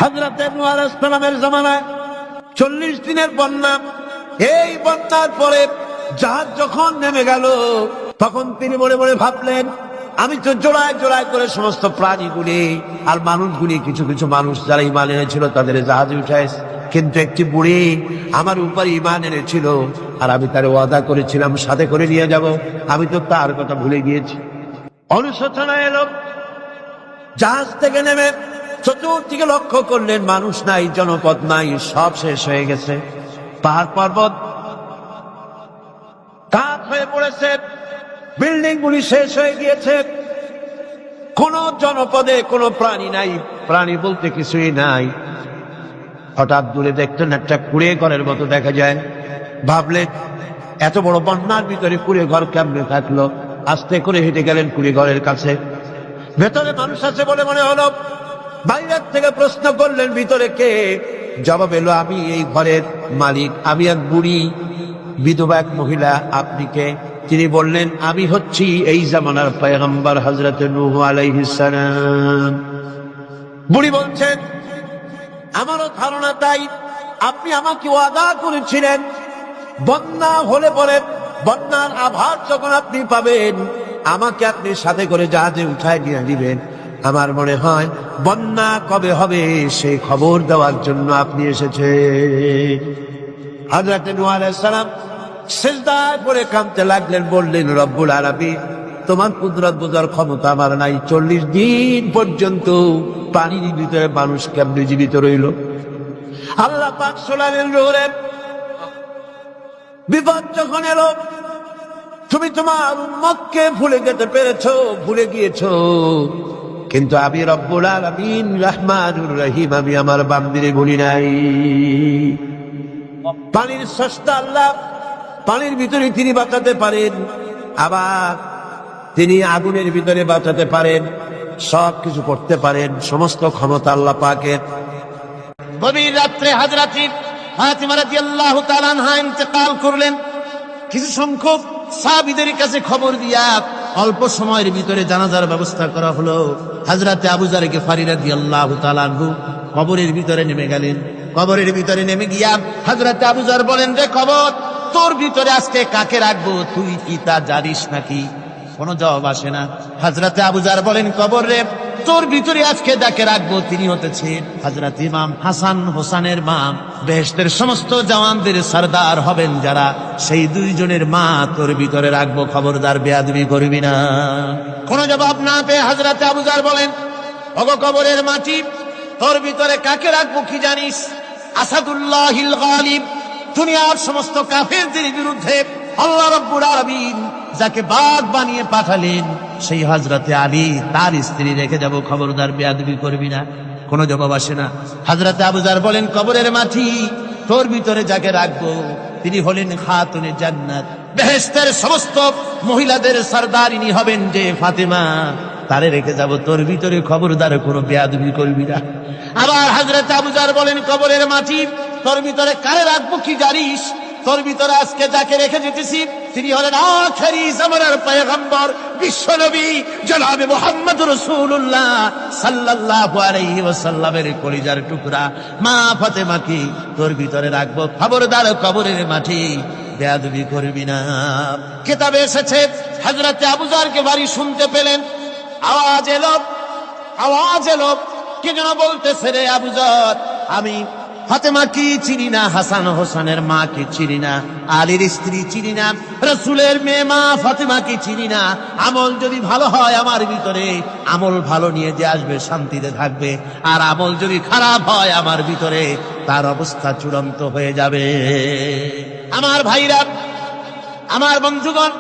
হযরতে নূহ আলাইহিস সালামের জামানায় 40 দিনের বন্যা। এই বন্যার পরে জাহাজ যখন নেমে গেল, তখন তিনি মনে মনে ভাবলেন, আমি তো জোড়ায় জোড়ায় করে সমস্ত প্রাণীগুলি আর মানুষগুলি, কিছু কিছু মানুষ যারা ঈমান এনেছিল তাদের জাহাজে উঠাইছে, কিন্তু একটি বুড়ি আমার উপর ঈমান এনেছিল আর আমি তার ওয়াদা করেছিলাম সাথে করে নিয়ে যাব, আমি তো তার কথা ভুলে গিয়েছি। অনুশোচনা এলো। জাহাজ থেকে নেমে চতুর্দিকে লক্ষ্য করলেন, মানুষ নাই, জনপদ নাই, সব শেষ হয়ে গেছে। পাহাড় পর্বত কাঠ হয়ে পড়েছে, বিল্ডিং গুলি শেষ হয়ে গিয়েছে, কোন জনপদে কোনো প্রাণী নাই, প্রাণী বলতে কিছুই নাই। হঠাৎ দূরে দেখতেন একটা কুড়ে ঘরের মতো দেখা যায়। ভাবলেন, এত বড় বন্যার ভিতরে কুড়ে ঘর কেমনে থাকলো? আস্তে করে হেঁটে গেলেন কুড়ে ঘরের কাছে। ভেতরে মানুষ আছে বলে মনে হলো। বাইরের থেকে প্রশ্ন করলেন, ভিতরে কে? জবাব এলো, আমি এই ঘরের মালিক, আমি এক বুড়ি বিধবা এক মহিলা, আপনি কে? তিনি বললেন, আমি হচ্ছি এই জামানার পয়গম্বর হযরতে নূহ আলাইহিস সালাম। বুড়ি বলছেন, আমারও ধারণা তাই, আপনি আমাকে ওয়াদা করেছিলেন বন্যা হলে পরে, বন্যার আভার যখন আপনি পাবেন আমাকে আপনি সাথে করে জাহাজে উঠায় নিয়ে দিবেন। আমার মনে হয় বন্যা কবে হবে সেই খবর দেওয়ার জন্য আপনি এসেছেন। হযরতে নূহ আলাইহিস সালাম সিজদায় পড়ে কাঁদতে লাগলেন, বললেন, রব্বুল আলামিন, তোমার কুদরত বোঝার ক্ষমতা আমার নাই। 40 দিন পর্যন্ত পানির ভিতরে মানুষ কেমনে জীবিত রইল? আল্লাহ পাক শোনালেন, নূরের বিপদ যখন এলো, তুমি তোমার উম্মতকে ভুলে যেতে পেরেছো, ভুলে গিয়েছো, কিন্তু আমি রব্বুল আলামিন রহমানুর রহিম, আমি আমার বান্দিরে ভুলি নাই। পানির স্রষ্টা আল্লাহ, পানির ভিতরে তিনি বাঁচাতে পারেন, আবার তিনি আগুনের ভিতরে বাঁচাতে পারেন, সব কিছু করতে পারেন, সমস্ত ক্ষমতা আল্লাহ পাকের। গভীর রাত্রে হযরত ফাতিমা রাদিয়াল্লাহু তাআলা আনহা ইন্তেকাল করলেন। কিছু সংখ্যক সাহাবীদের কাছে খবর দিয়া অল্প সময়ের ভিতরে জানাজার ব্যবস্থা করা হলো। হযরত আবু যর গিফারী রাদিয়াল্লাহু তাআলা আনহু কবরের ভিতরে নেমে গেলেন। কবরের ভিতরে নেমে গিয়া হযরত আবু যর বলেন, রে কবর, তোর ভিতরে আজকে কাকে রাখবো, তুই কি তা জানিস নাকি? কোনো জবাব আসে না। হযরত আবু যর বলেন, কবর রে, তোর ভিতরে আজকে যাকে রাখবো তিনি হতেছেন হযরত ইমাম হাসান হোসেনের মা, বেহেশতের সমস্ত জওয়ানদের সরদার হবেন যারা, সেই দুইজনের মা তোর ভিতরে রাখবো, খবরদার বেয়াদবি করবি না। কোনো জবাব না পেয়ে হযরত আবু যর বলেন, ওগো কবরের মাটি, তোর ভিতরে কাকে রাখবো কি জানিস? আসাদুল্লাহিল গালিব, দুনিয়ার সমস্ত কাফেরদের বিরুদ্ধে আল্লাহ রাব্বুল আলামিন যাকে বাঘ বানিয়ে পাঠালেন, সেই হযরতে আলী, তার স্ত্রী রেখে যাব, খবরদার বেয়াদবি করবি না। কোনো জবাব আসে না। হযরতে আবু যর বলেন, কবরের মাটি, তোর ভিতরে যাকে রাখবো তিনি হলেন খাতুনে জান্নাত, বেহেশতের সমস্ত মহিলাদের সরদারিনী হবেন যে ফাতেমা, তারে রেখে যাব, তোর ভিতরে খবরদার কোনো বেয়াদবি করবি না। আবার হযরত আবু যর বলেন, কবরের মাটি, তোর ভিতরে কারে রাখবো কি জানিস? তোর ভিতরে আজকে যাকে রেখে যেতেছি তিনি হলেন আখেরি জামানার পয়গম্বর বিশ্বনবী জনাবে মুহাম্মদ রাসূলুল্লাহ সাল্লাল্লাহু আলাইহি ওয়াসাল্লামের কলিজার টুকরা মা ফাতেমাকে তোর ভিতরে রাখবো, খবরদার কবরের মাটি বেয়াদবি করবি না। কিতাবে এসেছে হযরত আবু যরকে বাড়ি শুনতে পেলেন, আওয়াজ এলো, কে যেন বলতেছে, রে আবু যর, আমি ফাতেমা কি চিনি না, হাসান হোসেনের মা কি চিনি না, আলীর স্ত্রী চিনি না, রাসূলের মেয়ে মা ফাতেমা কি চিনি না। আমল যদি ভালো হয় আমার ভিতরে, আমল ভালো নিয়ে যে আসবে শান্তিতে থাকবে, আর আমল যদি খারাপ হয় আমার ভিতরে, তার অবস্থা চূড়ান্ত হয়ে যাবে। আমার ভাইরা, আমার বন্ধুগণ,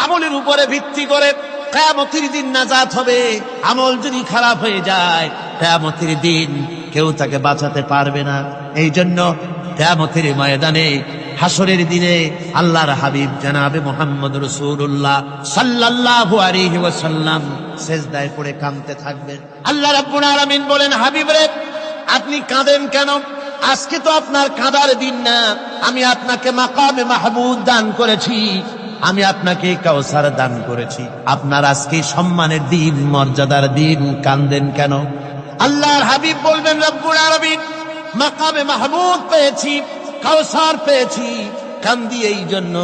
আমলের উপরে ভিত্তি করে কিয়ামতের দিন নাজাত হবে। আমল যদি খারাপ হয়ে যায়, কিয়ামতের দিন কেউ তাকে বাঁচাতে পারবে না। এই জন্য কিয়ামতের ময়দানে, হাসরের দিনে আল্লাহর হাবিব জনাবে মুহাম্মদ রাসূলুল্লাহ সাল্লাল্লাহু আলাইহি ওয়াসাল্লাম সিজদায় পড়ে কাঁদতে থাকবেন। আল্লাহ রাব্বুল আলামিন বলেন, হাবিব রে, আপনি কাঁদেন কেন? আজকে তো আপনার কাঁদার দিন না, আমি আপনাকে মাকামে মাহমুদ দান করেছি, আমি আপনাকে কাউসার দান করেছি, আপনার আজকে সম্মানের দিন, মর্যাদার দিন, কাঁদেন কেন? আল্লাহর হাবিব বলবেন রব্বুল আলামিন মাকামে মাহমুদ পেয়েছি, কাউসার পেয়েছি, কান্দি এই জন্য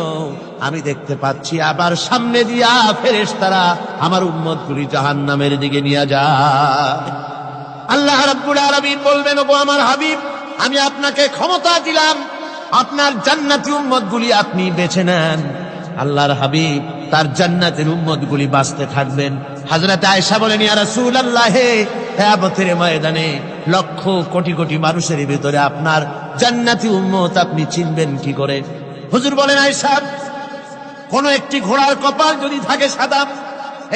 আমি দেখতে পাচ্ছি আবার সামনে দিয়া ফেরেশতারা আমার উম্মতগুলি জাহান্নামের দিকে নিয়ে যায়। আল্লাহ রাব্বুল আলামিন বলবেন, ওগো আমার হাবিব, আমি আপনাকে ক্ষমতা দিলাম, আপনার জান্নাতি উম্মতগুলি আপনি বেছে নেন। আল্লাহর হাবিব তার জান্নাতের উম্মতগুলি বাঁচতে থাকবেন। হযরত আয়েশা বলেন, ইয়া রাসূলুল্লাহ, কিয়ামতের ময়দানে লক্ষ কোটি কোটি মানুষের ভিতরে আপনার জান্নাতি উম্মত আপনি চিনবেন কি করে? হুজুর বলেন, আয়েশা, কোন একটি ঘোড়ার কপাল যদি থাকে সাদা,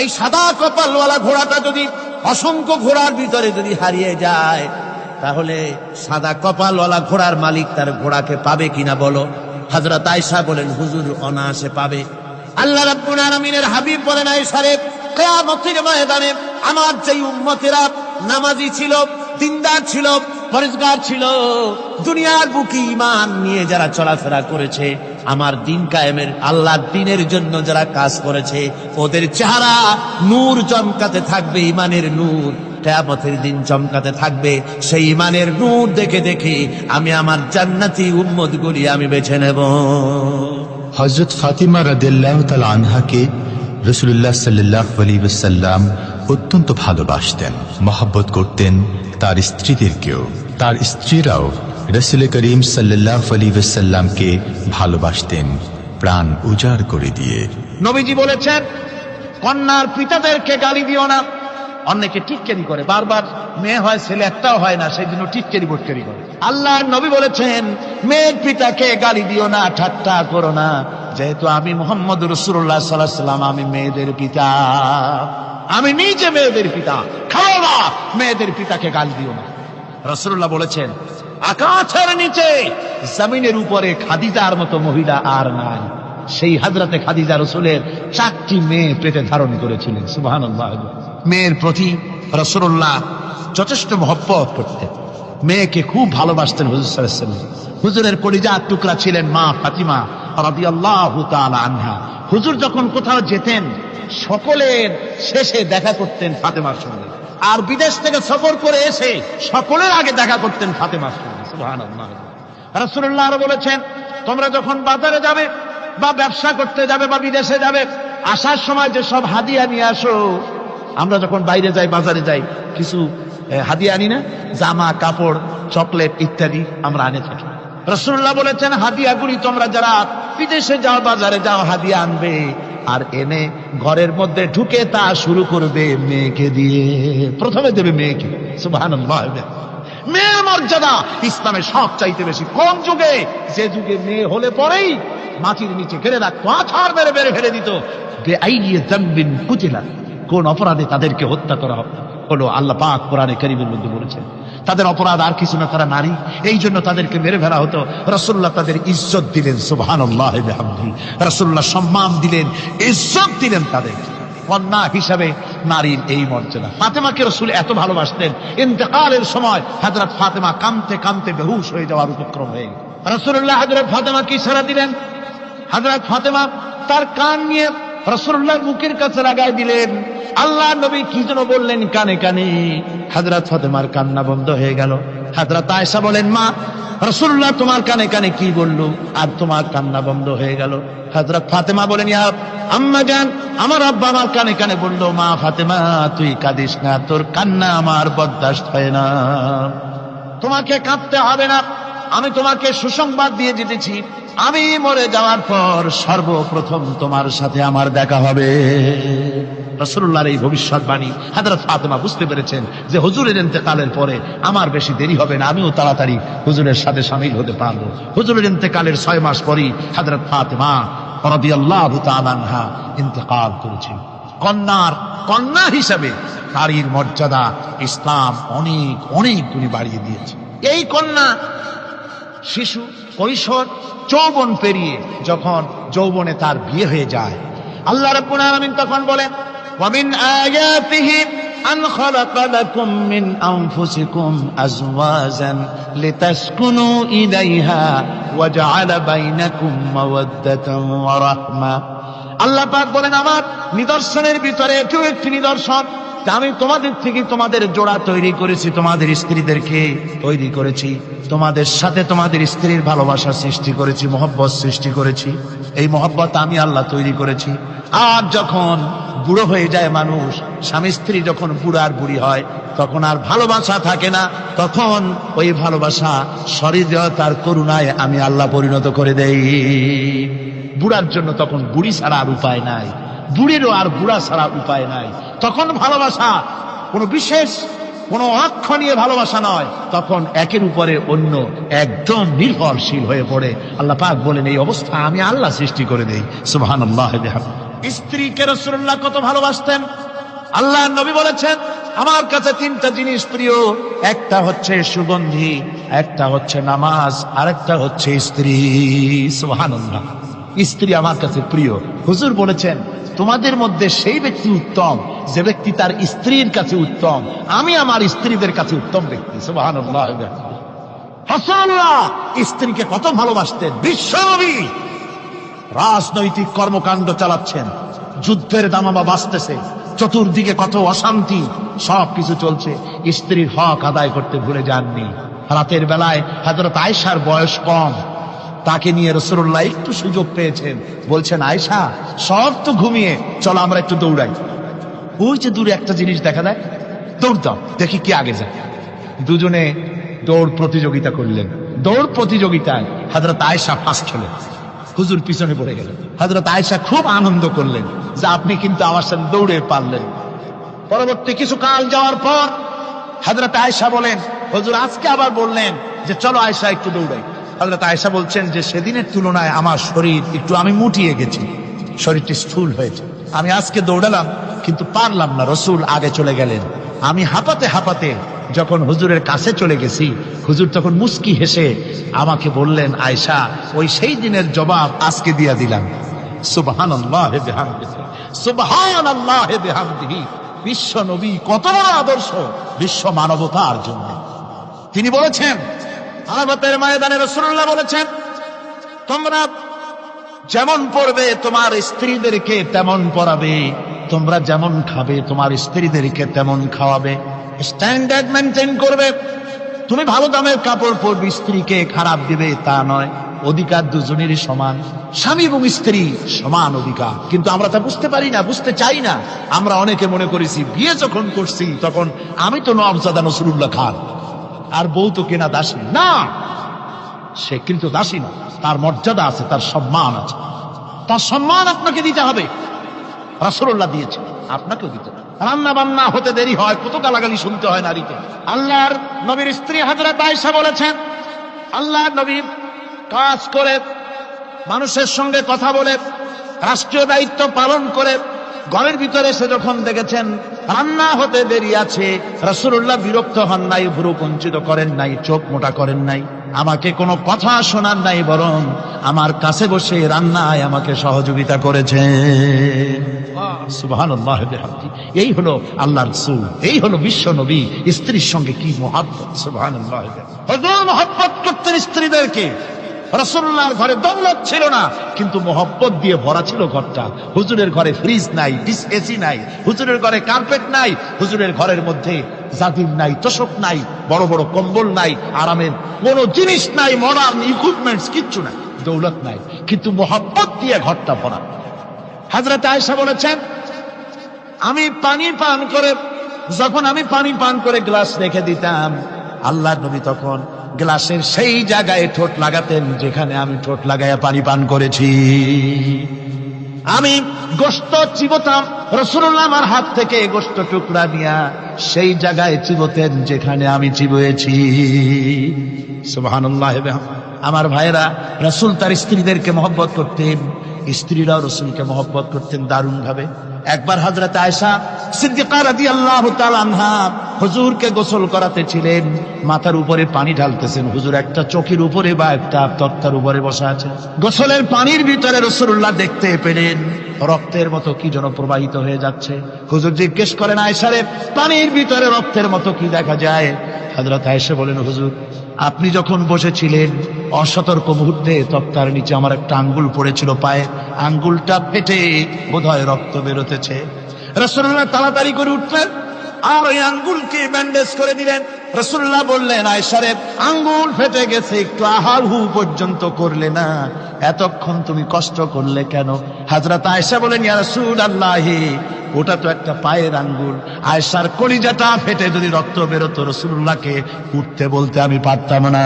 এই সাদা কপালওয়ালা ঘোড়াটা যদি অসংখ্য ঘোড়ার ভিতরে যদি হারিয়ে যায়, তাহলে সাদা কপালওয়ালা ঘোড়ার মালিক তার ঘোড়াকে পাবে কিনা বলো? হযরত আয়েশা বলেন, হুজুর অনায়াসে পাবে। আল্লাহ রাব্বুল আলামিনের হাবিব বলেন, আয়েশা রে, কিয়ামতের ময়দানে আমার যেই উম্মতেরা নামাজি ছিল, দিনদার ছিল, পরেজগার ছিল, দুনিয়ার বুকে ঈমান নিয়ে যারা চলাফেরা করেছে, আমার দিন কায়েমের আল্লাহর দ্বীনের জন্য যারা কাজ করেছে, ওদের চেহারা নূর চমকাতে থাকবে, ঈমানের নূর কিয়ামতের দিন চমকাতে থাকবে। সেই ঈমানের নূর দেখে দেখে আমি আমার জান্নাতি উম্মতগুলি আমি বেছে নেব। হযরত ফাতিমা রাদিয়াল্লাহু তাআলা আনহাকে রাসূলুল্লাহ সাল্লাল্লাহু আলাইহি ওয়াসাল্লাম অত্যন্ত ভালোবাসতেন, মহব্বত করতেন তার স্ত্রীদেরকেও। তার স্ত্রীরাও রাসূল করিম সাল্লাল্লাহু আলাইহি ওয়াসাল্লামকে ভালোবাসতেন প্রাণ উজাড় করে দিয়ে। নবীজি বলেছেন, কন্যার পিতাদেরকে গালি দিও না। অনেকে টিটকারি করে, বারবার মেয়ে হয় ছেলে একটাও হয় না, সেই জন্য টিটকারি বটকারি করে। আল্লাহর নবী বলেছেন, মেয়ের পিতাকে গালি দিও না, ঠাট্টা করো না, যেহেতু আমি মুহাম্মদ রাসূলুল্লাহ সাল্লাল্লাহু আলাইহি ওয়াসাল্লাম, আমি মেয়েদের পিতা, আমি নিজে মেয়েদের পিতা। খাও না, মেয়েদের পিতাকে গালি দিও না। রাসূলুল্লাহ বলেছেন, আকাশের নিচে জমিনের উপরে খাদিজার মতো মহিলা আর নাই। সেই হযরতে খাদিজা রাসূলের 4টি মেয়ে পেটে ধারণ করেছিলেন। সুবহানাল্লাহ। মেয়ের প্রতি রাসূলুল্লাহ যথেষ্ট মহব্বত করতেন, মেয়েকে খুব ভালোবাসতেন হুজুর সাল্লাল্লাহু আলাইহি ওয়াসাল্লাম। হুজুরের কলিজার টুকরা ছিলেন মা ফাতিমা রাদিয়াল্লাহু তাআলা আনহা। হুজুর যখন কোথাও যেতেন, সকলের শেষে দেখা করতেন ফাতেমার সঙ্গে, আর বিদেশ থেকে সফর করে এসে সকলের আগে দেখা করতেন ফাতেমার সঙ্গে। সুবহানাল্লাহ। রাসূলুল্লাহ আরো বলেছেন, তোমরা যখন বাজারে যাবে বা ব্যবসা করতে যাবে বা বিদেশে যাবে, আসার সময় যে সব হাদিয়া নিয়ে আসো। আমরা যখন বাইরে যাই, বাজারে যাই, কিছু হাদিয়া আনি না? জামা, কাপড়, চকলেট ইত্যাদি আমরা আনে থাকি। রাসূলুল্লাহ বলেছেন, হাদিয়াগুলি তোমরা যারা বিদেশে যাও, বাজারে যাও, হাদিয়া আনবে, আর এনে ঘরের মধ্যে ঢুকে তা শুরু করবে মেয়েকে দিয়ে। প্রথমে দেবে মেয়েকে। সুবহানাল্লাহ। মেয়ের মর্যাদা ইসলামে সব চাইতে বেশি। কোন যুগে? যে যুগে মেয়ে হলে পরেই মাটির নিচে ঘিরে রাখতো, আছাড় মেরে মেরে ফেলে দিত। বেআইনি যামবিন কুতিলা, কোন অপরাধে তাদেরকে হত্যা করা হলো, আল্লাহ পাক কোরআনে কারীমের মধ্যে বলেছেন তাদের অপরাধ আর কিছু না, তারা নারী, এই জন্য তাদেরকে মেরে ফেলা হতো। রাসূলুল্লাহ তাদের ইজ্জত দিলেন। সুবহানাল্লাহ বিহামদিহি। রাসূলুল্লাহ সম্মান দিলেন, ইজ্জত দিলেন তাদের। কন্যা হিসাবে নারীর এই মর্যাদা। ফাতেমাকে রাসূল এত ভালোবাসতেন, ইন্তেকালের সময় হযরত ফাতেমা কাঁদতে কাঁদতে বেহুশ হয়ে যাওয়ার উপক্রম হয়ে গেল। রাসূলুল্লাহ হযরত ফাতেমাকে ইশারা দিলেন। হযরত ফাতেমা তার কান নিয়ে রাসূলুল্লাহর মুখের কাছে লাগাই দিলেন। আল্লাহ নবী কি যেন বললেন কানে কানে, হযরত ফাতেমার কান্না বন্ধ হয়ে গেল। হযরত আয়েশা বলেন, মা, রাসূলুল্লাহ তোমার কানে কানে কি বলল আর তোমার কান্না বন্ধ হয়ে গেল? হযরত ফাতেমা বলেন, ইয়া আম্মা জান, আমার আব্বা আমার কানে কানে বলল, মা ফাতেমা তুই কাঁদিস না, তোর কান্না আমার বরদাস্ত হয় না, তোমাকে কাঁদতে হবে না, আমি তোমাকে সুসংবাদ দিয়ে দিতেছি, আমি মরে যাওয়ার পর সর্বপ্রথম তোমার সাথে আমার দেখা হবে। রাসূলুল্লাহর এই ভবিষ্যৎবাণী হযরত ফাতেমা বুঝতে পেরেছেন যে হুজুরের ইন্তেকালের পরে আমার বেশি দেরি হবে না, আমিও তাড়াতাড়ি হুজুরের সাথে শামিল হতে পারবো। হুজুরের ইন্তেকালের 6 মাস পরই হযরত ফাতেমা রাদিয়াল্লাহু তাআলা আনহা ইন্তেকাল করেছেন। কন্যা হিসাবে নারীর মর্যাদা ইসলাম অনেক অনেক গুণে বাড়িয়ে দিয়েছে। এই কন্যা শিশু, কৈশোর, যৌবন পেরিয়ে যখন যৌবনে তার বিয়ে হয়ে যায়, আল্লাহ রাব্বুল আলামিন তখন বলেন, ওয়া মিন আয়াতিহি আন খালাকা লাকুম মিন আনফুসিকুম আজওয়াজান লিতাসকুনু ইলাইহা ওয়া জাআলা বাইনাকুম মাওয়াদ্দাতান ওয়া রাহমা। আল্লাহ পাক বলেন, আমার নিদর্শনের ভিতরে একটি নিদর্শন, যে আমি তোমাদের থেকে তোমাদের জোড়া তৈরি করেছি, তোমাদের স্ত্রীদেরকে তৈরি করেছি, তোমাদের সাথে তোমাদের স্ত্রীর ভালোবাসা সৃষ্টি করেছি, মহব্বত সৃষ্টি করেছি। এই মহব্বত আমি আল্লাহ তৈরি করেছি। আর যখন বুড়ো হয়ে যায় মানুষ, স্বামী স্ত্রী যখন বুড়া আর বুড়ি হয়, তখন আর ভালোবাসা থাকে না, তখন ওই ভালোবাসা সহৃদয়তার করুণায় আমি আল্লাহ পরিণত করে দেই। বুড়ার জন্য তখন বুড়ি ছাড়া আর উপায় নাই, বুড়িরও আর বুড়া ছাড়া উপায় নাই। তখন ভালোবাসা কোনো বিশেষ কোনো অক্ষ নিয়ে ভালোবাসা নয়, তখন একের উপরে অন্য একদম নির্ভরশীল হয়ে পড়ে। আল্লাহ পাক বলেন এই অবস্থা আমি আল্লাহ সৃষ্টি করে দেই। সুবহানাল্লাহ। স্ত্রীকে রাসূলুল্লাহ কত ভালোবাসতেন। আল্লাহ নবী বলেছেন আমার কাছে তিনটা জিনিস প্রিয়, একটা হচ্ছে সুগন্ধি, একটা হচ্ছে নামাজ, আর একটা হচ্ছে স্ত্রী। সুবহানাল্লাহ। স্ত্রী আমার কাছে প্রিয়। হুজুর বলেছেন তোমাদের মধ্যে সেই ব্যক্তি উত্তম যে ব্যক্তি তার স্ত্রীর কাছে উত্তম। আমি আমার স্ত্রীদের কাছে উত্তম ব্যক্তি। সুবহানাল্লাহ। রাসূলুল্লাহ স্ত্রীকে কত ভালোবাসতেন। বিশ্বনবী রাজনৈতিক কর্মকাণ্ড চালাচ্ছেন, যুদ্ধের দামামা বাজতেছে, চতুর্দিকে কত অশান্তি, সবকিছু চলছে, স্ত্রীর হক আদায় করতে ভুলে যাননি। রাতের বেলায় হযরত আয়েশার বয়স কম, তাকে নিয়ে রাসূলুল্লাহ একটু সুযোগ পেয়েছেন, বলছেন আয়েশা সব তো ঘুমিয়ে, চলো আমরা একটু দৌড়াই। ওই যে দূরে একটা জিনিস দেখা যায়, দৌড় দাও, দেখি কি আগে যায়। দুজনে দৌড় প্রতিযোগিতা করলেন। দৌড় প্রতিযোগিতায় হযরত আয়েশা ফার্স্ট হলেন, হুজুর পিছনে পড়ে গেলেন। হযরত আয়েশা খুব আনন্দ করলেন যে আপনি কিন্তু আমার সাথে দৌড়ে পারলেন। পরবর্তী কিছু কাল যাওয়ার পর হযরত আয়েশা বলেন হুজুর আজকে আবার বললেন যে চলো আয়েশা একটু দৌড়াই। হযরত আয়েশা বলছেন যে সেদিনের তুলনায় আমার শরীর একটু, আমি মুটিয়ে গেছি, শরীরটি স্থূল হয়েছে, আমি আজকে দৌড়ালাম কিন্তু পারলাম না। রাসূল আগে চলে গেলেন, আমি হাঁপাতে হাঁপাতে যখন হুজুরের কাছে চলে গেছি, হুজুর তখন মুস্কি হেসে আমাকে বললেন আয়েশা ওই সেই দিনের জবাব আজকে দিয়া দিলাম। সুবহানাল্লাহ বিহামদিহি, সুবহানাল্লাহ বিহামদিহি। বিশ্ব নবী কত বড় আদর্শ বিশ্ব মানবতার জন্য। তিনি বলেছেন আরাফাতের ময়দানে রাসূলুল্লাহ বলেছেন তোমরা যেমন পড়বে তোমার স্ত্রীদেরকে তেমন পড়াবে, তোমরা যেমন খাবে তোমার স্ত্রীদেরকে তেমন খাওয়াবে, স্ট্যান্ডার্ড মেনটেন করবে। তুমি ভালো দামের কাপড় পরবে, স্ত্রীকে খারাপ দিবে তা নয়। অধিকার দুজনেরই সমান, স্বামী এবং স্ত্রী সমান অধিকার। কিন্তু আমরা তা বুঝতে পারি না, বুঝতে চাই না। আমরা অনেকে মনে করেছি বিয়ে যখন করছি তখন আমি তো নওয়াবজাদা নসরুল্লাহ খান আর বউ তো কেনা দাসী না। সে কিন্তু দাসী না, তার মর্যাদা আছে, তার সম্মান আছে, তার সম্মান আপনাকে দিতে হবে। রাসূলুল্লাহ দিয়েছে, আপনাকেও দিতে হবে। রান্না বান্না হতে দেরি হয়, কত গালাগালি শুনতে হয় নারীকে। আল্লাহর নবীর স্ত্রী হযরত আয়েশা বলেছেন আল্লাহর নবী কাজ করে, মানুষের সঙ্গে কথা বলে, রাষ্ট্রীয় দায়িত্ব পালন করে ঘরের ভিতরে এসে যখন দেখেছেন রান্না হতে দেরি আছে, রাসূলুল্লাহ বিরক্ত হন নাই, ভ্রু কুঞ্চিত করেন নাই, চোখ মোটা করেন নাই, আমাকে কোনো কথা শোনান নাই, বরং আমার কাছে বসে রান্নায় আমাকে সহযোগিতা করেছেন। সুবহানাল্লাহ বিহামদিহি। এই হলো আল্লাহর রাসূল, এই হলো বিশ্ব নবী। স্ত্রীর সঙ্গে কি মহব্বত! সুবহানাল্লাহ। হুজুর মহব্বত করতেন স্ত্রীদেরকে। রাসূলুল্লাহর ঘরে দৌলত ছিল না, কিন্তু মহব্বত দিয়ে ভরা ছিল ঘরটা। হুজুরের ঘরে ফ্রিজ নাই, এসি নাই, হুজুরের ঘরে কার্পেট নাই, হুজুরের ঘরের মধ্যে জাদির নাই, তোশক নাই, বড় বড় কম্বল নাই, আরামের কোনো জিনিস নাই, মডার্ন ইকুইপমেন্টস কিচ্ছু নাই, দৌলত নাই, কিন্তু মহব্বত দিয়ে ঘরটা ভরা। হযরত আয়েশা বলেছেন আমি পানি পান করে, যখন আমি পানি পান করে গ্লাস রেখে দিতাম, আল্লাহর নবী তখন গ্লাসের সেই জায়গায় ঠোঁট লাগাতেন যেখানে আমি ঠোঁট লাগাইয়া পানি পান করেছি। আমি গোশত চিবোতাম, রাসূলুল্লাহ আমার হাত থেকে গোশত টুকরা নিয়া সেই জায়গায় চিবোতেন যেখানে আমি চিবুয়েছি। সুবহানাল্লাহ। আমার ভাইরা, রাসূল তার স্ত্রীদেরকে মহব্বত করতেন, স্ত্রীরাও রাসূলকে মহব্বত করতেন দারুণ ভাবে। একবার হযরত আয়েশা সিদ্দিকা রাদিয়াল্লাহু তাআলা আনহা হুজুরকে গোসল করাতে ছিলেন, মাথার উপরে পানি ঢালতেছেন, হুজুর একটা চৌকির উপরে বা একটা তক্তার উপরে বসা আছে। গোসলের পানির ভিতরে রাসূলুল্লাহ দেখতে পেলেন রক্তের মতো কি যেন প্রবাহিত হয়ে যাচ্ছে। হুজুর জিজ্ঞেস করেন আয়েশা রে, পানির ভিতরে রক্তের মতো কি দেখা যায়? হযরত আয়েশা বলেন হুজুর আপনি যখন বসেছিলেন অসতর্ক মুহূর্তে তক্তার নিচে আমার একটা আঙ্গুল পড়েছিল পায়ে, আঙ্গুলটা ফেটে বোধহয় রক্ত বেরোতেছে। রাসূলুল্লাহ তাড়াতাড়ি করে উঠলেন, আর ওই আঙ্গুলকে ব্যান্ডেজ করে দিলেন। রাসূলুল্লাহ বললেন, আয়েশা রে, আঙ্গুল ফেটে গেছে, একটু আহার হু পর্যন্ত করলে না, এতক্ষণ তুমি কষ্ট করলে কেন? হযরত আয়েশা বলেন, ইয়া রাসূলুল্লাহ, ওটা তো একটা পায়ের আঙ্গুল। আয়েশার কলিজাটা ফেটে যদি রক্ত বেরোতো, রাসূলুল্লাহকে উঠতে বলতে আমি পারতাম না।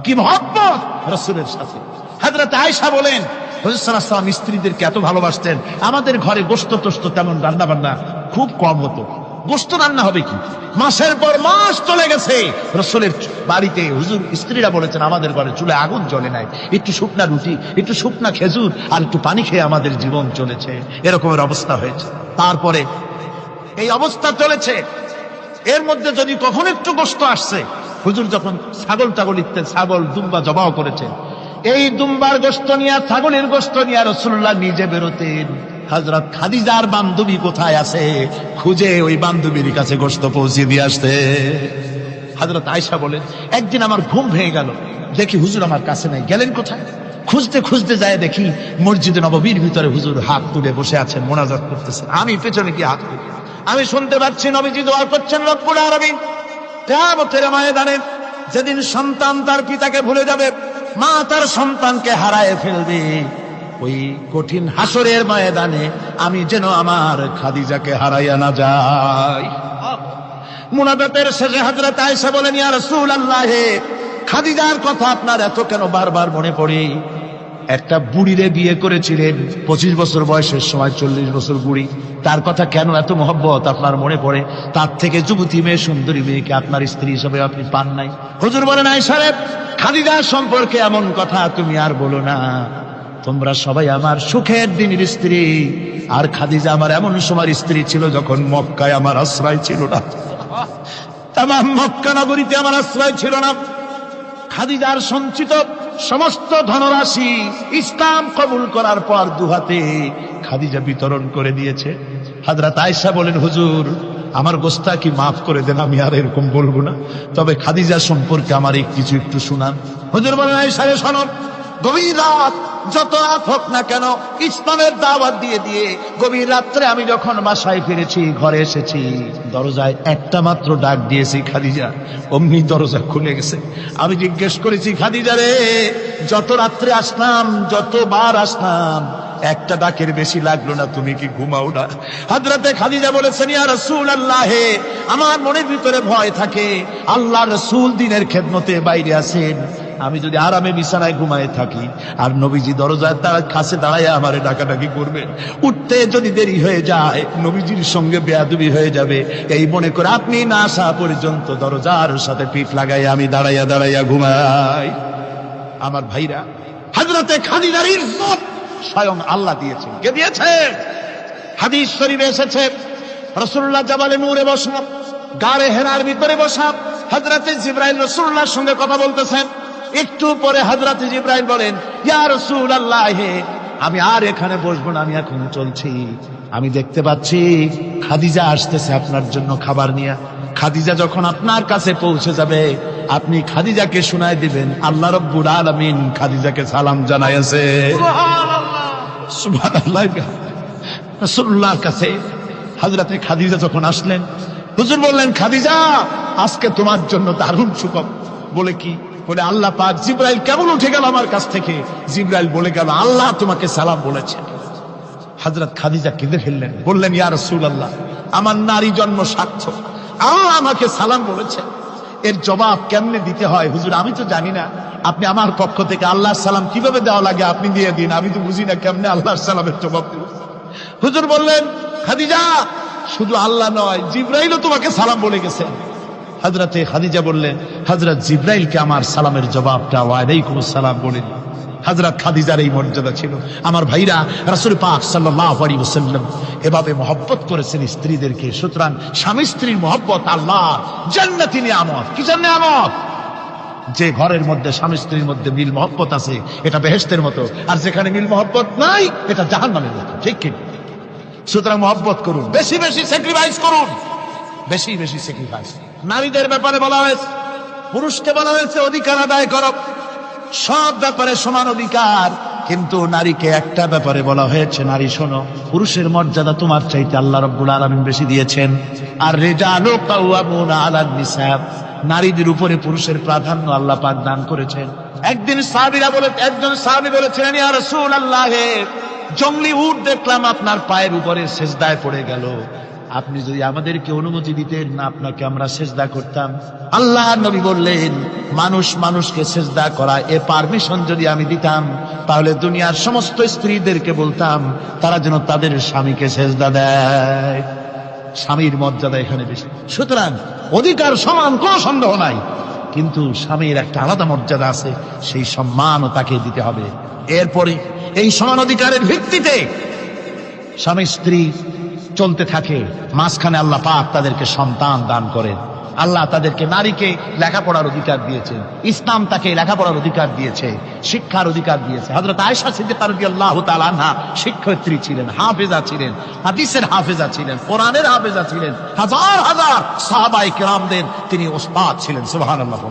কি মহব্বত রাসূলের সাথে। হযরত আয়েশা বলেন, হুজুর সাল্লাল্লাহু আলাইহি ওয়াসাল্লাম স্ত্রীদেরকে এত ভালোবাসতেন, আমাদের ঘরে গোশত টোস্ত তেমন রান্না বান্না খুব কম হতো। গোশত রান্না হবে কি, মাসের পর মাস চলে গেছে রাসূলের বাড়িতে, হুজুর স্ত্রীরা বলেছেন আমাদের ঘরে চুলায় আগুন জ্বলে নাই, একটু শুকনা রুটি, একটু শুকনা খেজুর আর একটু পানি খেয়ে আমাদের জীবন চলেছে, এরকমের অবস্থা হয়েছে। তারপরে এই অবস্থা চলেছে, এর মধ্যে যদি কখনো একটু গোশত আসছে, হুজুর যখন ছাগল ইত্যাদি ছাগল দুম্বা জবাও করেছেন, এই দুম্বার গোশত নিয়ে, ছাগলের গোশত নিয়ে রাসূলুল্লাহ নিজে বেরোতেন। হযরত খাদিজার বান্ধবী কোথায় আছে খুঁজে ওই বান্ধবীর কাছে গোশত পৌঁছে দিয়ে আসতে। হযরত আয়েশা বলেন, একদিন আমার ঘুম ভেঙে গেল, দেখি হুজুর আমার কাছে নাই, গেলেন কোথায়? খুঁজতে খুঁজতে যায় দেখি মসজিদে নববীর ভিতরে হুজুর হাত তুলে বসে আছেন, মোনাজাত করতেছেন। আমি পেছনে কি হাত তুলি, আমি শুনতে পাচ্ছি নবীজি দোয়া করছেন, রব্বুল আলামিন কিয়ামতের ময়দানে যেদিন সন্তান তার পিতাকে ভুলে যাবে, মা তার সন্তানকে হারায় ফেলবে, ওই কঠিন হাসরের ময়দানে আমি যেন আমার খাদিজাকে হারাইয়া না যাই। মুনাজাতের শেষে হযরত আয়েশা বলেন, ইয়া রাসূলুল্লাহ, খাদিজার কথা আপনার এত কেন বারবার মনে পড়ে? একটা বুড়িরে বিয়ে করেছিলেন 25 বছর বয়সের সময়, 40 বছর বুড়ি, তার কথা কেন এত মহব্বত আপনার মনে পড়ে? তার থেকে যুবতী মেয়ে, সুন্দরী মেয়েকে আপনার স্ত্রী হিসেবে আপনি পান নাই। হুজুর বলেন, আয়েশা রে, খাদিজা সম্পর্কে এমন কথা তুমি আর বলো না, তোমরা সবাই আমার সুখের দিনের স্ত্রী, আর খাদিজা আমার এমন সময় স্ত্রী ছিল যখন মক্কায় আমার আশ্রয় ছিল না, তামাম মক্কা নগরীতে আমার আশ্রয় ছিল না। খাদিজার সঞ্চিত সমস্ত ধনরাশি ইসলাম কবুল করার পর দুহাতে খাদিজা বিতরণ করে দিয়েছে। হযরত আয়েশা বলেন, হুজুর আমার গোস্তাকি মাফ করে দেন, আমি আর এরকম বলবো না, তবে খাদিজা সম্পর্কে আমার কিছু একটু শুনান। হুজুর বলেন, আয়েশা রে শোনো, গভীর রাত, যত রাত হোক না কেন, ইসলামের দাওয়াত দিয়ে দিয়ে গভীর রাত্রে আমি যখন বাসায় ফিরেছি, ঘরে এসেছি, দরজায় একটা মাত্র ডাক দিয়েছি, খাদিজা, অমনি দরজা খুলে গেছে। আমি জিজ্ঞেস করেছি, খাদিজা রে, যত রাত্রে আসলাম, যতবার আসলাম, একটা ডাকের বেশি লাগলো না, তুমি কি ঘুমাও না? হযরতে খাদিজা বলেছেন, ইয়া রাসূলুল্লাহ, আমার মনের ভিতরে ভয় থাকে, আল্লাহ রাসূল দিনের খেদমতে বাইরে আছেন, আমি যদি আরামে বিছানায় ঘুমায় থাকি আর নবীজি দরজার কাছে দাঁড়ায় আমারে ডাকাডাকি করবে, উঠতে যদি দেরি হয়ে যায় নবীজির সঙ্গে বেয়াদবি হয়ে যাবে, এই মনে করে আপনি না আসা পর্যন্ত দরজার সাথে পিঠ লাগাই আমি দাঁড়াইয়া দাঁড়াইয়া ঘুমাই। আমার ভাইরা, হযরতে খাদিজার ইজ্জত স্বয়ং আল্লাহ দিয়েছেন। কে দিয়েছেন? হাদিস শরীফে এসেছে, রাসূলুল্লাহ জাবালে নূরে বসা, গারে হেরার ভিতরে বসা, হযরতে জিবরাইল রাসূলুল্লাহর সঙ্গে কথা বলতেছেন। একটু পরে হযরতে জিবরাইল বলেন, ইয়া রাসূলুল্লাহ, আমি আর এখানে বসবো না, আমি এখন চলছি, আমি দেখতে পাচ্ছি খাদিজা আসতেছে আপনার জন্য খাবার নিয়ে। খাদিজা যখন আপনার কাছে পৌঁছে যাবে, আপনি খাদিজাকে শোনায় দিবেন আল্লাহ রাব্বুল আলামিন খাদিজাকে সালাম জানাইছে। সুবহানাল্লাহ। রাসূলুল্লাহর কাছে হযরতে খাদিজা যখন আসলেন, হুজুর বললেন, খাদিজা, আজকে তোমার জন্য দারুণ সুখবর। বলে কি? বলে, আল্লাহ পাক জিবরাইল কেমন উঠে গেল আমার কাছ থেকে, জিবরাইল বলে গেল আল্লাহ তোমাকে সালাম বলেছেন। হযরত খাদিজা কেঁদে ফেললেন, বললেন, ইয়া রাসূলুল্লাহ, আমার নারী জন্ম সার্থক, আল্লাহ আমাকে সালাম বলেছেন, এর জবাব কেমনে দিতে হয় হুজুর আমি তো জানি না, আপনি আমার পক্ষ থেকে আল্লাহর সালাম কিভাবে দেওয়া লাগে আপনি দিয়ে দিন, আমি তো বুঝি না কেমনে আল্লাহর সালামের জবাব দেব। হুজুর বললেন, খাদিজা, শুধু আল্লাহ নয়, জিবরাইলও তোমাকে সালাম বলে গেছেন। হযরতে খাদিজা বললেন, হযরত জিবরাইলকে আমার সালামের জবাবটা ওয়ালাইকুমুস সালাম বলেন। হযরত খাদিজার এই মর্যাদা ছিল। আমার ভাইরা, রাসূল পাক সাল্লাল্লাহু আলাইহি ওয়াসাল্লাম এভাবে মহব্বত করেছেন স্ত্রীদেরকে। সুতরাং স্বামী স্ত্রীর মহব্বত আল্লাহর জান্নাতি নিয়ামত। কিসের নিয়ামত? যে ঘরের মধ্যে স্বামী স্ত্রীর মধ্যে মিল মহব্বত আছে, এটা বেহেশতের মতো, আর যেখানে মিল মহব্বত নাই, এটা জাহান্নামের মতো। ঠিক কি? সুতরাং মহব্বত করুন, বেশি বেশি স্যাক্রিফাইস করুন, বেশি বেশি স্যাক্রিফাইস। নারীদের ব্যাপারে বলা হয়েছে, পুরুষকে বলা হয়েছে অধিকার আদায় করো, সব ব্যাপারে সমান অধিকার, কিন্তু নারীকে একটা ব্যাপারে বলা হয়েছে, নারী শোনো, পুরুষের মর্যাদা তোমার চাইতে আল্লাহ রাব্বুল আলামিন বেশি দিয়েছেন। আর রিজালু কাওয়ামুনা আলান নিসা, নারীদের উপরে পুরুষের প্রাধান্য আল্লাহ পাক দান করেছেন। একজন সাহাবী বলেছিলেন, ইয়া রাসূলুল্লাহ, জংলি উট দেখলাম আপনার পায়ের উপরে সেজদায় পড়ে গেল, আপনি যদি আমাদেরকে অনুমতি দিতেন না, আপনাকে আমরা সেজদা করতাম। আল্লাহ নবী বললেন, মানুষ মানুষকে সেজদা করা এ পারমিশন যদি আমি দিতাম, তাহলে দুনিয়ার সমস্ত স্ত্রীদেরকে বলতাম তারা যেন তাদের স্বামীকে সেজদা দেয়। স্বামীর মর্যাদা এখানে বেশি। সুতরাং অধিকার সমান, কোনো সন্দেহ নাই, কিন্তু স্বামীর একটা আলাদা মর্যাদা আছে, সেই সম্মানও তাকে দিতে হবে। এরপরে এই সমান অধিকারের ভিত্তিতে স্বামী স্ত্রী চলতে থাকে, মাঝখানে আল্লাহ পাক তাদেরকে সন্তান দান করেন। আল্লাহ তাদেরকে, নারীকে লেখাপড়ার অধিকার দিয়েছেন, ইসলাম তাকে লেখাপড়ার অধিকার দিয়েছে, শিক্ষার অধিকার দিয়েছে। হযরত আয়েশা সিদ্দিকা রাদিয়াল্লাহু তাআলা আনহা শিক্ষয়িত্রী ছিলেন, হাফেজা ছিলেন, হাদিসের হাফেজা ছিলেন, কোরআনের হাফেজা ছিলেন, হাজার হাজার সাহাবায়ে কেরামদের তিনি ওস্তাদ ছিলেন। সুবহানাল্লাহ।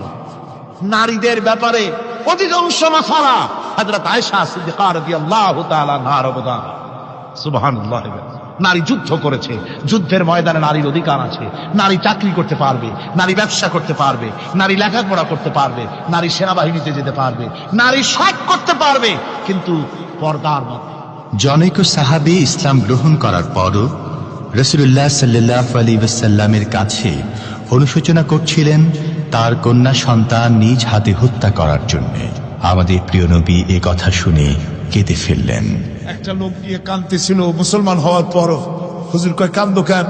নারীদের ব্যাপারে অধিকাংশ মাসালা হযরত আয়েশা সিদ্দিকা রাদিয়াল্লাহু তাআলা আনহার অবদান। সুবহানাল্লাহ। নারী যুদ্ধ করেছে, যুদ্ধের ময়দানে নারীর অধিকার আছে। নারী চাকরি করতে পারবে, নারী ব্যবসা করতে পারবে, নারী লেখাপড়া করতে পারবে, নারী সেনাবাহিনীতে যেতে পারবে, নারী সব করতে পারবে, কিন্তু পর্দার মধ্যে। জনৈক সাহাবী ইসলাম গ্রহণ করার পরও রাসূলুল্লাহ সাল্লাল্লাহু আলাইহি ওয়াসাল্লামের কাছে অনুশোচনা করছিলেন তার কন্যা সন্তান নিজ হাতে হত্যা করার জন্য। আমাদের প্রিয় নবী এ কথা শুনে কেঁদে ফেললেন। একটা লোক গিয়ে কাঁদতেছিল মুসলমান হওয়ার পরও। হুজুর কয়, কান্দো কেন?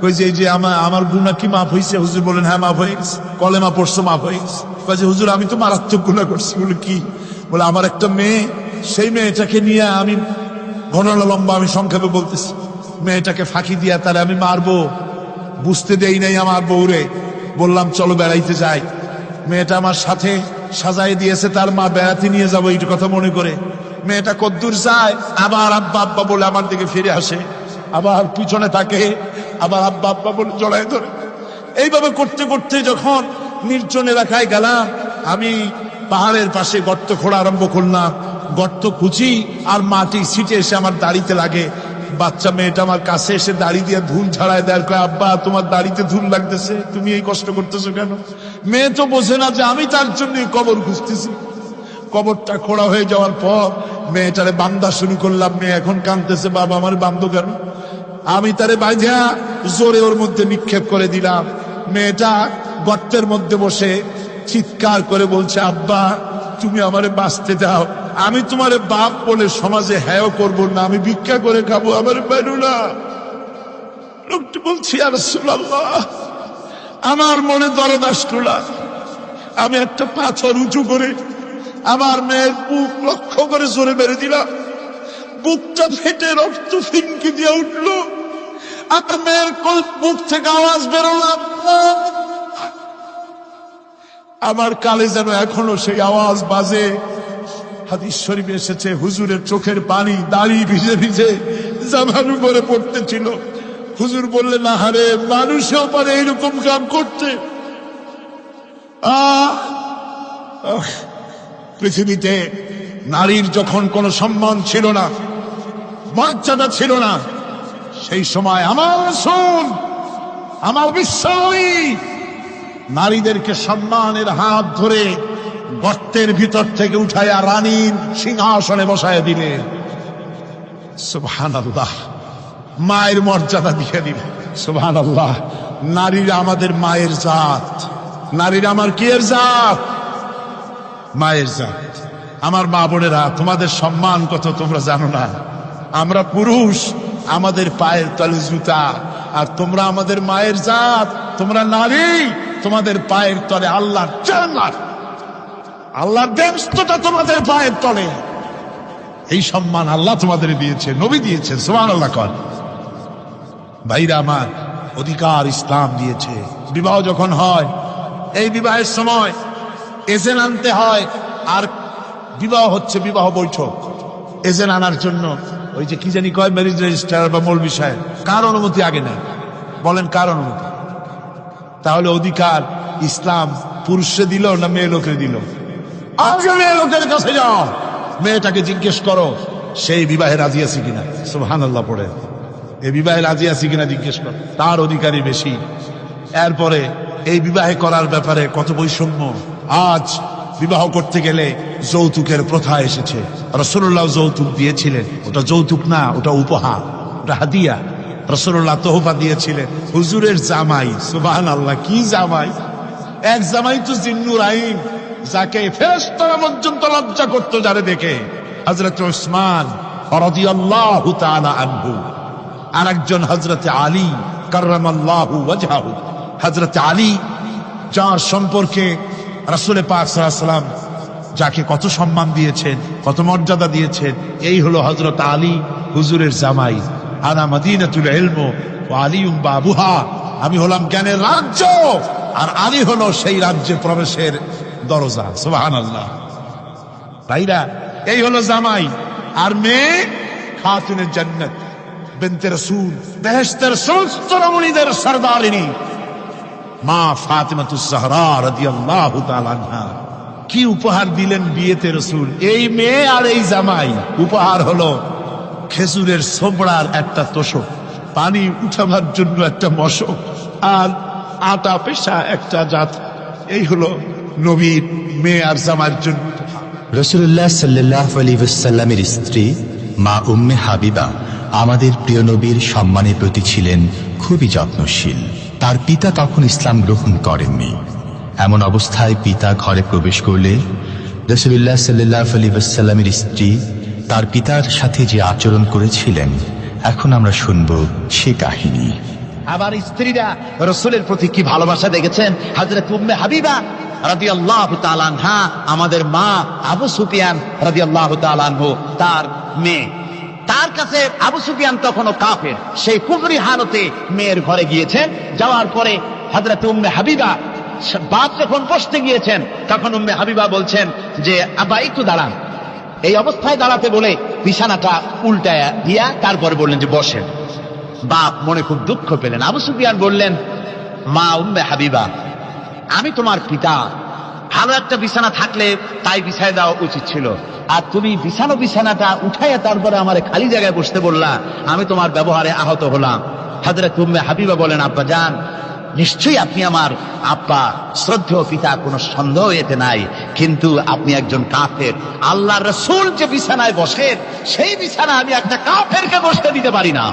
কই যে এই যে আমার গুনাহ কি মাফ হয়েছে? হুজুর বলেন, হ্যাঁ মাফ হয়ে গেছে। কলেমা পড়ছো, মাফ হয়ে গেছে। কয় যে হুজুর আমি তো মারাত্মক গুনাহ করছি। বলে কি? বলে আমার একটা মেয়ে, সেই মেয়েটাকে নিয়ে আমি, ঘটনা লম্বা, আমি সংক্ষেপে বলতেছি, মেয়েটাকে ফাঁকি দিয়া তারে আমি মারবো, বুঝতে দেই নাই আমার বউরে। বললাম চলো বেড়াইতে যাই। মেয়েটা আমার সাথে সাজাই দিয়েছে, তার মা বেড়াতে নিয়ে যাবো এই কথা মনে করে। মেয়েটা কদ্দূর যায়, আবার আব্বা আব্বা বলে আমার দিকে ফিরে আসে, আবার পিছনে থাকে, আবার আব্বা আব্বা বলে জড়ায় ধরে। এইভাবে করতে করতে যখন নির্জন এলাকায় গেলাম, আমি পাহাড়ের পাশে গর্ত খোঁড়া আরম্ভ করলাম। গর্ত খুঁজি আর মাটি ছিটে এসে আমার দাড়িতে লাগে। বাচ্চা মেয়েটা আমার কাছে এসে দাড়ি দিয়ে ধুল ঝাড়ায় দেয়, কয় আব্বা তোমার দাড়িতে ধুল লাগতেছে, তুমি এই কষ্ট করতেছো কেন? মেয়ে তো বোঝে না যে আমি তার জন্য কবর খুঁজতেছি। কবরটা খোঁড়া হয়ে যাওয়ার পর মেয়েটারে বান্ধা শুরু করলাম। মেয়ে এখন কাঁদতেছে, বাবা আমার বান্ধব কেন? আমি তারে বাঁধা জোরে ওর মধ্যে নিক্ষেপ করে দিলাম। মেয়েটা গর্তের মধ্যে বসে চিৎকার করে বলছে, আব্বা তুমি আমারে বাঁচতে দাও, আমি তোমারে বাপ বলে সমাজে হ্যাঁ করবো না, আমি ভিক্ষা করে খাবো, আমার বেরো না। লোকটি বলছি, ইয়া রাসূলুল্লাহ, আমার মনে দরদ আসলো না। আমি একটা পাথর উঁচু করে আমার মেয়ের বুক লক্ষ্য করে জোরে মেরে দিলাম। বুকটা ফেটে রক্ত ফিনকি দিয়ে উঠলো। আমার মেয়ের বুক থেকে আওয়াজ বেরোলো, আমার কালে যেন এখনো সেই আওয়াজ বাজে। হাদিস শরীফে এসেছে, হুজুরের চোখের পানি দাড়ি ভিজে ভিজে জামার উপরে পড়তেছিল। হুজুর বললেন, আহারে, মানুষও পারে এইরকম কাম করতে। পৃথিবীতে নারীর যখন কোনো সম্মান ছিল না, মর্যাদা ছিল না, সেই সময় আমার রাসূল, আমার বিশ্বনবী নারীদেরকে সম্মানের হাত ধরে গর্তের ভিতর থেকে উঠাইয়া রানীর সিংহাসনে বসায় দিলেন। সুবহানাল্লাহ। মায়ের মর্যাদা দিয়ে দিলেন। সুবহানাল্লাহ। নারীরা আমাদের মায়ের জাত। নারীরা আমার কি এর জাত? মায়ের জাত। আমার মা বোনেরা, তোমাদের সম্মান কত তোমরা জানো না। আমরা পুরুষ, আমাদের পায়ের তলে জুতা, আর তোমরা আমাদের মায়ের জাত। তোমরা নারী, তোমাদের পায়ের তলে আল্লাহর জান্নাত, আল্লাহর ব্যস্ততা তোমাদের পায়ের তলে। এই সম্মান আল্লাহ তোমাদের দিয়েছে, নবী দিয়েছে। সুবহানাল্লাহ। কর ভাইরা আমার, অধিকার ইসলাম দিয়েছে। বিবাহ যখন হয়, এই বিবাহের সময় এজেন্ট আনতে হয়। আর বিবাহ হচ্ছে বিবাহ বৈঠক। এজেন্ট আনার জন্য ওই যে কি জানি কয়, ম্যারেজ রেজিস্ট্রার বা মৌলবি সাহেব, কার অনুমতি আগে নেয়? বলেন কার অনুমতি? তাহলে অধিকার ইসলাম পুরুষে দিল না মেয়ে লোকের দিল? আজকে মেয়ে লোকের কাছে যাও, মেয়েটাকে জিজ্ঞেস করো সেই বিবাহে রাজি আছে কিনা। সুবহানাল্লাহ পড়ে, এই বিবাহে রাজি আছে কিনা জিজ্ঞেস করো, তার অধিকারী বেশি। এরপরে এই বিবাহে করার ব্যাপারে কত বৈষম্য। আজ বিবাহ করতে গেলে যৌতুকের প্রথা এসেছে। রাসূলুল্লাহ যৌতুক দিয়েছিলেন, ওটা যৌতুক না, ওটা উপহার, ওটা হাদিয়া। রাসূলুল্লাহ তোহফা দিয়েছিলেন হুজুরের জামাই। সুবহানাল্লাহ, কি জামাই! এক জামাই তো জিন্নুর আইন, যাকে ফেরেশতারা পর্যন্ত লজ্জা করত যারে দেখে, হযরত উসমান রাদিয়াল্লাহু তাআলা আনহু। আর একজন হযরত আলী কাররামাল্লাহু ওয়াজহাহু। হযরত আলী, যার সম্পর্কে রাসূল পাক সাল্লাল্লাহু আলাইহি ওয়াসাল্লাম যাকে কত সম্মান দিয়েছেন, কত মর্যাদা দিয়েছেন, এই হলো হযরত আলী হুজুরের জামাই। আনা মদিনাতুল ইলম ওয়া আলিউম বাবুহা, আমি হলাম জ্ঞানের রাজ্য, আর আলী হলো সেই রাজ্যে প্রবেশের দরজা। সুবহানাল্লাহ। ভাইরা, এই হলো জামাই। আর মেয়ে খাতুনে জান্নাত বিনতে রাসূল, বেহেশতের সমস্ত রমণীদের সরদারিনী মা ফাতিমাতুজ জাহরা রাদিয়াল্লাহু তাআলা আনহা। কি উপহার দিলেন বিয়েতে রাসূল! এই মেয়ে আর এই জামাই। উপহার হলো খেজুরের ছোবড়ার একটা তোষক, পানি উঠাবার জন্য একটা মশক, আর আটা পেশা একটা জাত। এই হলো নবীর মেয়ে আর জামাইয়ের জন্য। রাসূলুল্লাহ সাল্লাল্লাহু আলাইহি ওয়াসাল্লামের স্ত্রী মা উম্মে হাবিবা আমাদের প্রিয় নবীর সম্মানের প্রতি ছিলেন খুবই যত্নশীল। তার পিতা তখন ইসলাম গ্রহণ করেননি। এমন অবস্থায় পিতা ঘরে প্রবেশ করলে রাসূলুল্লাহ সাল্লাল্লাহু আলাইহি ওয়াসাল্লামের স্ত্রী তার পিতার সাথে যে আচরণ করেছিলেন, এখন আমরা শুনব সে কাহিনী। আবার স্ত্রীরা রসুলের প্রতি কি ভালোবাসা দেখেছেন। হযরত উম্মে হাবিবা রাদিয়াল্লাহু তাআলা আনহা, আমাদের মা আবু সুফিয়ান রাদিয়াল্লাহু তাআলা আনহু, তার মেয়ে। তার কাছে আবু সুফিয়ান তখনও কাফের, সেই কুফরি হালতে মেয়ের ঘরে গিয়েছেন। যাওয়ার পরে হযরত উম্মে হাবিবা বাপ যখন বসতে গিয়েছেন, তখন উম্মে হাবিবা বলছেন যে আব্বা একটু দাঁড়ান। এই অবস্থায় দাঁড়াতে বলে বিছানাটা উল্টায়া দিয়া তারপরে বললেন যে বসেন। বাপ মনে খুব দুঃখ পেলেন। আবু সুফিয়ান বললেন, মা উম্মে হাবিবা, আমি তোমার পিতা, ভালো একটা বিছানা থাকলে তাই বিছায় দেওয়া উচিত ছিল, আর তুমি বিছানাটা উঠাইয়া তারপরে আমার খালি জায়গায় বসতে বললা, আমি তোমার ব্যবহারে আহত হলাম। হযরত উম্মে হাবিবা বলেন, আব্বা জান, নিশ্চয়ই আপনি আমার আব্বা, শ্রদ্ধেয় পিতা, কোনো সন্দেহ এতে নাই, কিন্তু আপনি একজন কাফের। আল্লাহর রাসূল যে বিছানায় বসেন, সেই বিছানা আমি একটা কাফেরকে বসতে দিতে পারি না।